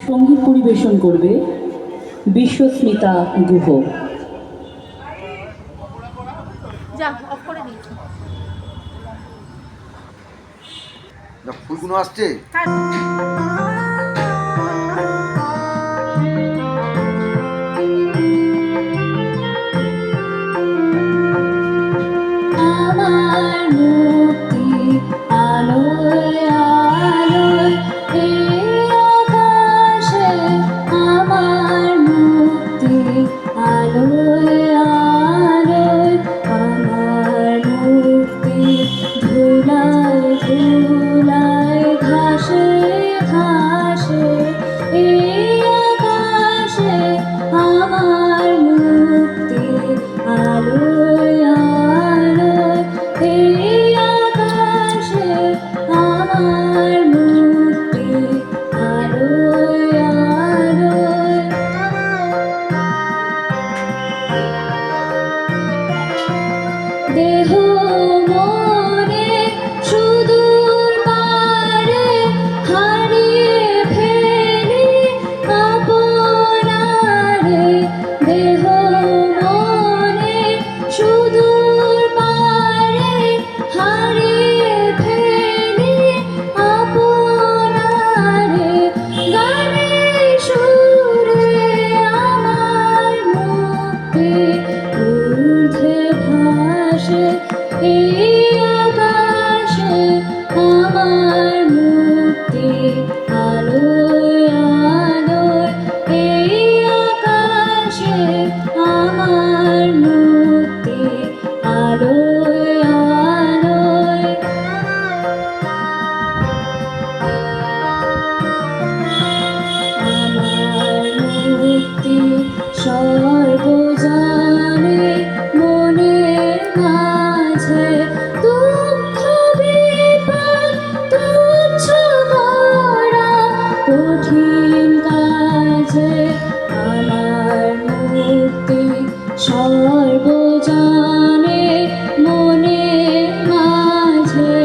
সঙ্গীত পরিবেশন করবে বিশ্বস্মিতা গুহ। ফুলগুলো আসছে। দেহ মনে সুদূর পারে হারিয়ে ফেলি আপনারে, দেহ মনে সুদূর পারে হারিয়ে ফেলি আপনারে, গানের সুরে আমার মুক্তি ঊর্ধ্বে ভাসে এই আকাশে, আমার মুক্তি আলোয় আলোয় এই আকাশে, আমার মুক্তি আলোয় আলোয়। আমার মুক্তি সর্বজনে মনের মাঝে, দুঃখ বিপদ তুচ্ছ করা কঠিন কাজে, আমার মুক্তি সর্বজনে মনের মাঝে,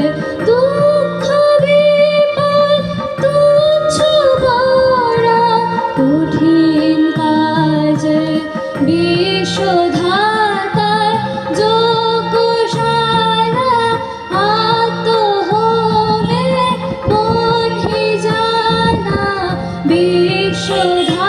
দুঃখ বিপদ তুচ্ছ করা কঠিন কাজে, বিশ্বধাতার যজ্ঞশালা আত্মহোমে বহি জানা, বিশ্বধাতার